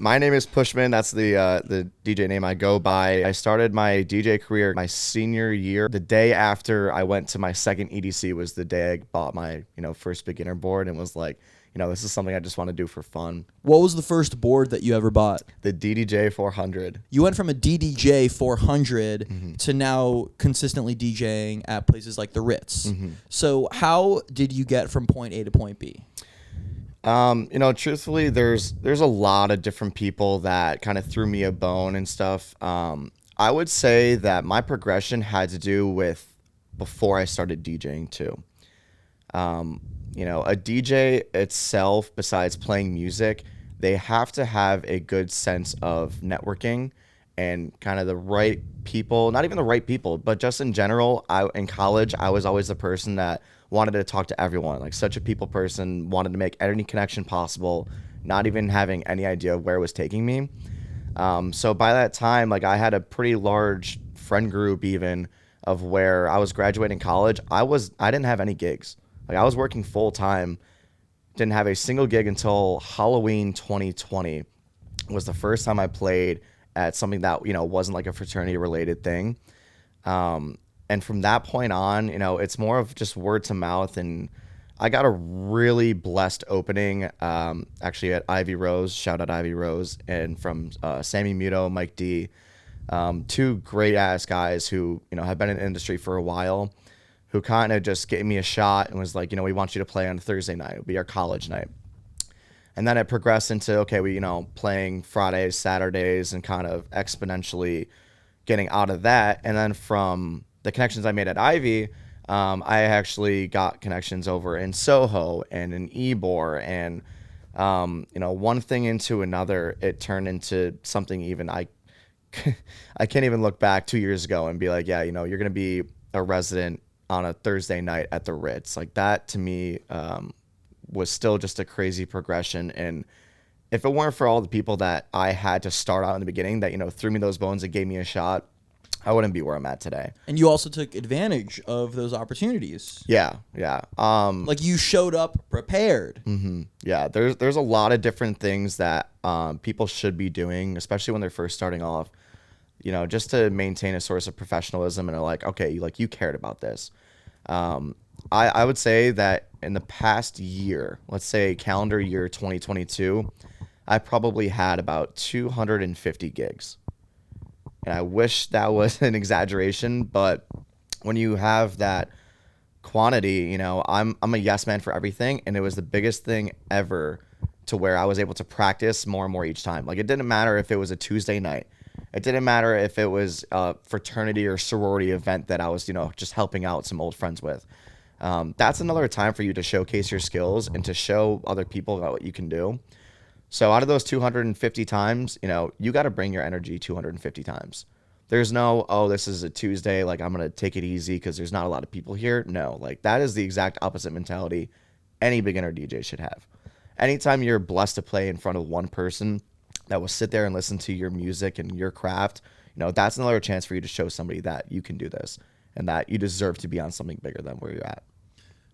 My name is Pushman. That's the DJ name I go by. I started my DJ career my senior year. The day after I went to my second EDC was the day I bought my, first beginner board and was like, this is something I just want to do for fun. What was the first board that you ever bought? The DDJ 400. You went from a DDJ 400 to now consistently DJing at places like the Ritz. So how did you get from point A to point B? Truthfully, there's a lot of different people that kind of threw me a bone and stuff. I would say that my progression had to do with before I started DJing too. A DJ itself, besides playing music, they have to have a good sense of networking and kind of the right people, not even the right people, but just in general. In college, I was always the person that wanted to talk to everyone, like such a people person, wanted to make any connection possible, not even having any idea of where it was taking me. So by that time, like I had a pretty large friend group even of where I was graduating college. I didn't have any gigs. Like I was working full time, didn't have a single gig until Halloween 2020 was the first time I played at something that, wasn't like a fraternity related thing. And from that point on, it's more of just word to mouth. And I got a really blessed opening, actually at Ivy Rose, shout out Ivy Rose, and from Sammy Muto, Mike D, two great ass guys who, have been in the industry for a while, who kind of just gave me a shot and was like, we want you to play on Thursday night. It'll be our college night. And then it progressed into, okay, we, playing Fridays, Saturdays, and kind of exponentially getting out of that. And then from the connections I made at Ivy, I actually got connections over in Soho and in Ybor, and one thing into another, it turned into something even I can't even look back 2 years ago and be like, yeah, you're gonna be a resident on a Thursday night at the Ritz. Like that to me was still just a crazy progression. And if it weren't for all the people that I had to start out in the beginning that threw me those bones and gave me a shot, I wouldn't be where I'm at today. And you also took advantage of those opportunities. Yeah. Like you showed up prepared. Yeah, there's a lot of different things that people should be doing, especially when they're first starting off, just to maintain a source of professionalism and like, okay, you cared about this. I would say that in the past year, let's say calendar year 2022, I probably had about 250 gigs. And I wish that was an exaggeration, but when you have that quantity, I'm a yes man for everything. And it was the biggest thing ever to where I was able to practice more and more each time. Like it didn't matter if it was a Tuesday night. It didn't matter if it was a fraternity or sorority event that I was, just helping out some old friends with. That's another time for you to showcase your skills and to show other people what you can do. So out of those 250 times, you got to bring your energy 250 times. There's no, oh, this is a Tuesday, like I'm going to take it easy because there's not a lot of people here. No, like that is the exact opposite mentality any beginner DJ should have. Anytime you're blessed to play in front of one person that will sit there and listen to your music and your craft, that's another chance for you to show somebody that you can do this and that you deserve to be on something bigger than where you're at.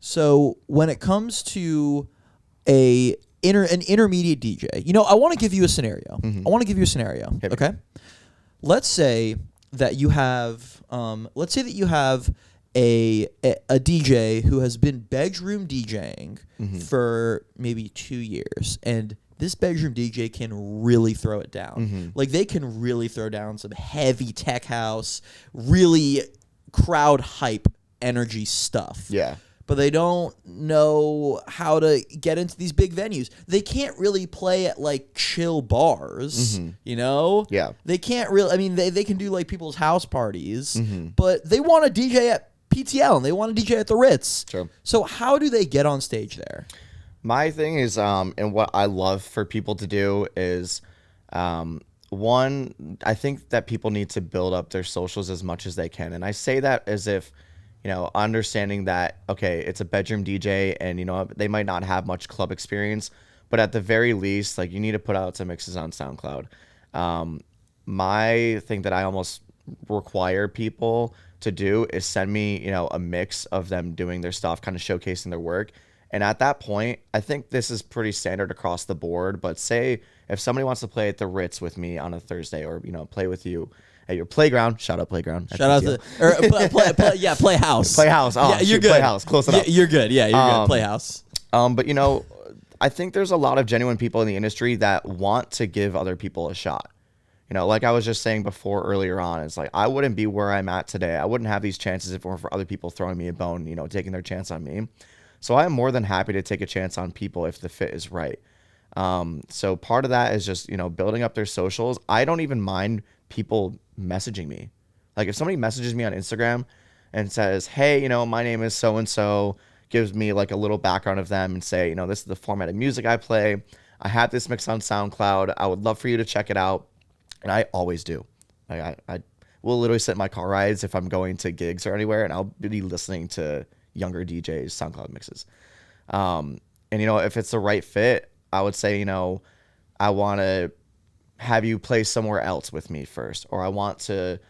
So when it comes to an intermediate DJ, I want to give you a scenario. Okay? Let's say that you have a DJ who has been bedroom DJing for maybe 2 years, and this bedroom DJ can really throw it down. Like they can really throw down some heavy tech house, really crowd hype energy stuff. Yeah. But they don't know how to get into these big venues. They can't really play at like chill bars, Yeah. They can't really, I mean, they can do like people's house parties, but they want to DJ at PTL and they want to DJ at the Ritz. Sure. So how do they get on stage there? My thing is, and what I love for people to do is, one, I think that people need to build up their socials as much as they can. And I say that as if, understanding that, okay, it's a bedroom DJ and, they might not have much club experience, but at the very least, like you need to put out some mixes on SoundCloud. My thing that I almost require people to do is send me, a mix of them doing their stuff, kind of showcasing their work. And at that point, I think this is pretty standard across the board. But say if somebody wants to play at the Ritz with me on a Thursday, or play with you at your playground, shout out playground. Shout out to Playhouse. Playhouse. Oh, yeah, you're good. Playhouse. Close enough. You're good. Yeah, you're good. Playhouse. But I think there's a lot of genuine people in the industry that want to give other people a shot. Like I was just saying before earlier on, it's like I wouldn't be where I'm at today. I wouldn't have these chances if it weren't for other people throwing me a bone, taking their chance on me. So I am more than happy to take a chance on people if the fit is right. So part of that is just, building up their socials. I don't even mind people messaging me. Like if somebody messages me on Instagram and says, hey, my name is so-and-so, gives me like a little background of them and say, this is the format of music I play. I have this mix on SoundCloud. I would love for you to check it out. And I always do. I will literally sit in my car rides if I'm going to gigs or anywhere, and I'll be listening to younger DJs SoundCloud mixes. And if it's the right fit, I would say, I want to have you play somewhere else with me first, or I want to,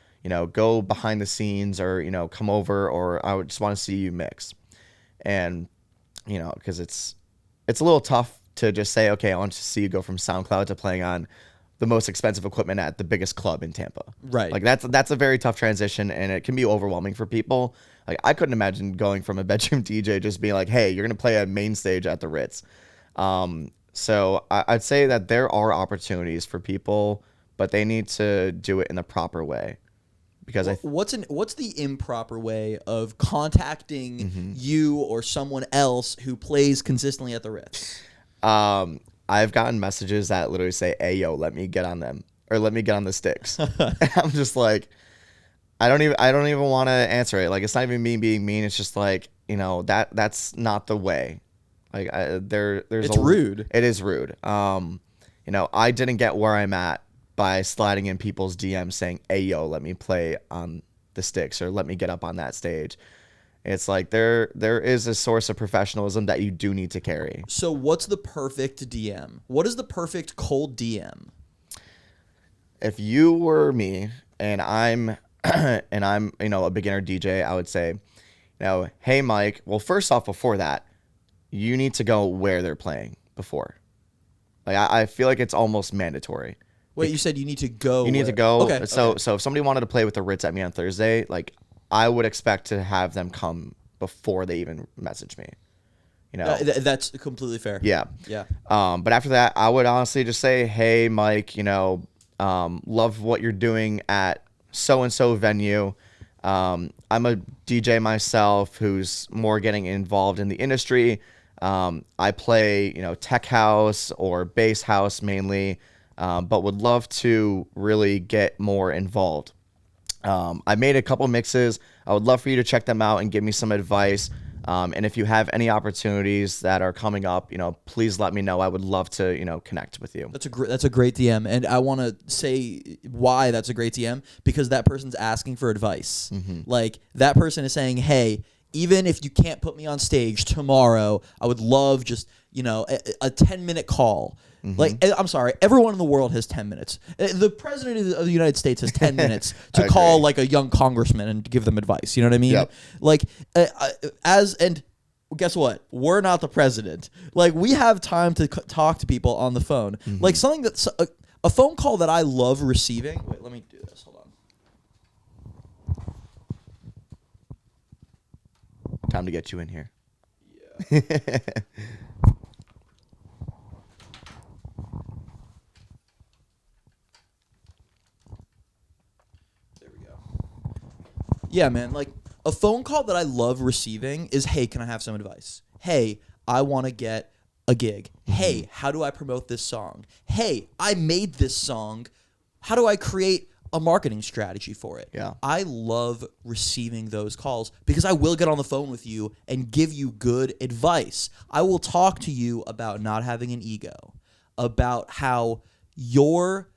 go behind the scenes, or come over, or I would just want to see you mix. And because it's a little tough to just say, okay, I want to see you go from SoundCloud to playing on the most expensive equipment at the biggest club in Tampa. Right. Like that's a very tough transition, and it can be overwhelming for people. Like I couldn't imagine going from a bedroom DJ just being like, hey, you're going to play a main stage at the Ritz. So I'd say that there are opportunities for people, but they need to do it in the proper way. Because what's the improper way of contacting you or someone else who plays consistently at the Ritz? I've gotten messages that literally say, hey, yo, let me get on them, or let me get on the sticks. And I'm just like, I don't even want to answer it. Like, it's not even me being mean. It's just like, that's not the way. Like it's rude. It is rude. I didn't get where I'm at by sliding in people's DMs saying, hey, yo, let me play on the sticks, or let me get up on that stage. It's like there is a source of professionalism that you do need to carry. So what's the perfect DM? What is the perfect cold DM? If you were me and I'm a beginner DJ, I would say, hey, Mike. Well, first off, before that, you need to go where they're playing before. Like I feel like it's almost mandatory. Wait, you said you need to go. You need to go. Okay. So if somebody wanted to play with the Ritz at me on Thursday, like I would expect to have them come before they even message me. That's completely fair. Yeah. Yeah. But after that, I would honestly just say, hey, Mike, love what you're doing at so-and-so venue. I'm a DJ myself who's more getting involved in the industry. I play, tech house or bass house mainly, but would love to really get more involved. I made a couple mixes. I would love for you to check them out and give me some advice. And if you have any opportunities that are coming up, please let me know. I would love to, connect with you. That's a great DM. And I want to say why that's a great DM, because that person's asking for advice. Like that person is saying, hey, even if you can't put me on stage tomorrow, I would love just, a 10-minute call. Like, I'm sorry, everyone in the world has 10 minutes. The president of the United States has 10 minutes to call like a young congressman and give them advice. You know what I mean? Yep. Like, and guess what? We're not the president. Like, we have time to talk to people on the phone. Like something that's a phone call that I love receiving. Wait, let me do this. Hold on. Time to get you in here. Yeah. Yeah, man. Like a phone call that I love receiving is, hey, can I have some advice? Hey, I want to get a gig. Hey, how do I promote this song? Hey, I made this song. How do I create a marketing strategy for it? Yeah. I love receiving those calls because I will get on the phone with you and give you good advice. I will talk to you about not having an ego, about how your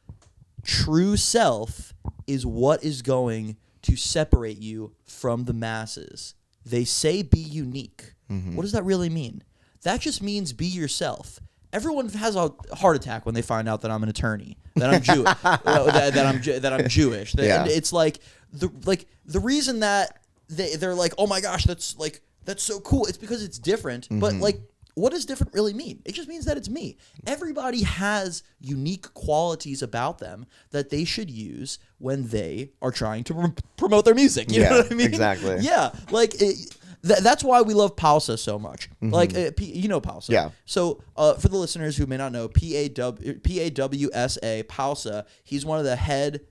true self is what is going to separate you from the masses. They say be unique. What does that really mean? That just means be yourself. Everyone has a heart attack when they find out that I'm an attorney, that I'm Jewish, that I'm Jewish. Yeah. And it's like the reason that they're like, oh my gosh, that's so cool. It's because it's different. But like what does different really mean? It just means that it's me. Everybody has unique qualities about them that they should use when they are trying to promote their music. You know what I mean? Exactly. Yeah, like that's why we love Pausa so much. Like you know Pausa. Yeah. So for the listeners who may not know, PAWSA Pausa. He's one of the head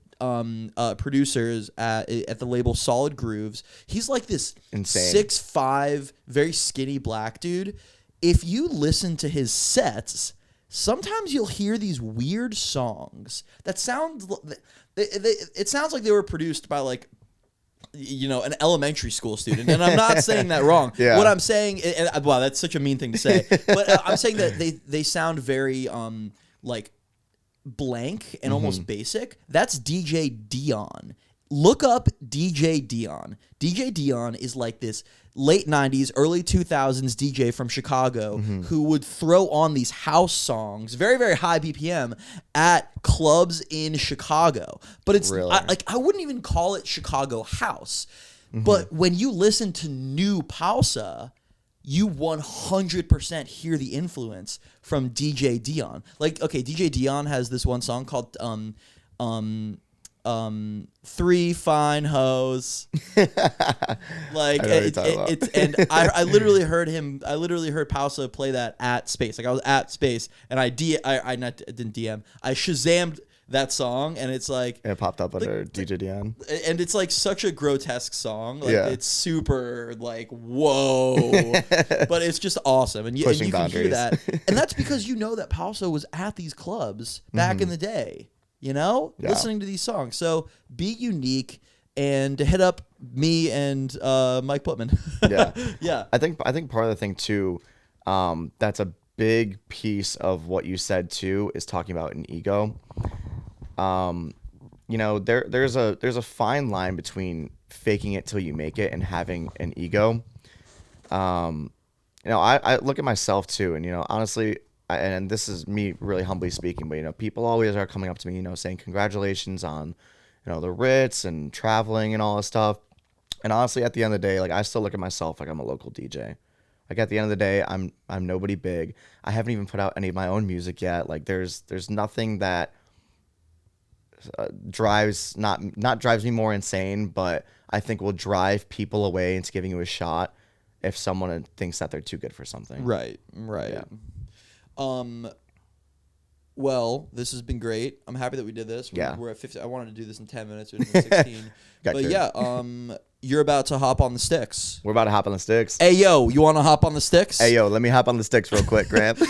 producers at the label Solid Grooves. He's like this insane 6'5", very skinny black dude. If you listen to his sets, sometimes you'll hear these weird songs that sound. It sounds like they were produced by like, you know, an elementary school student, and I'm not saying that wrong. Yeah. What I'm saying, and wow, that's such a mean thing to say, but I'm saying that they sound very like blank and almost basic. That's DJ Dion. Look up DJ Dion. DJ Dion is like this late 90s, early 2000s DJ from Chicago who would throw on these house songs, very, very high BPM, at clubs in Chicago. But it's really? I wouldn't even call it Chicago house. But when you listen to new Pausa, you 100% hear the influence from DJ Dion. Like, okay, DJ Dion has this one song called Three Fine Hoes. Like and I literally heard Pausa play that at Space. Like I was at Space and I didn't DM. I Shazammed that song and it's like it popped up under DJ Dion. And it's like such a grotesque song. Like it's super like whoa. But it's just awesome. And you can hear that. And that's because you know that Pausa was at these clubs back in the day. You know, listening to these songs. So be unique and hit up me and Mike Putman. Yeah. I think part of the thing too, that's a big piece of what you said too, is talking about an ego. You know, there's a fine line between faking it till you make it and having an ego. You know, I look at myself too, and you know, honestly. And this is me really humbly speaking, but, you know, people always are coming up to me, you know, saying congratulations on, you know, the Ritz and traveling and all this stuff. And honestly, at the end of the day, like, I still look at myself like I'm a local DJ. Like, at the end of the day, I'm nobody big. I haven't even put out any of my own music yet. Like, there's nothing that drives me more insane, but I think will drive people away into giving you a shot if someone thinks that they're too good for something. Right. Yeah. Well, this has been great. I'm happy that we did this. We're at 50. I wanted to do this in 10 minutes. We're doing 16. But yeah, you're about to hop on the sticks. We're about to hop on the sticks. Hey, yo, you want to hop on the sticks? Hey, yo, let me hop on the sticks real quick, Grant. All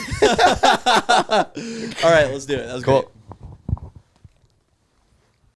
right, let's do it. That was cool. Great.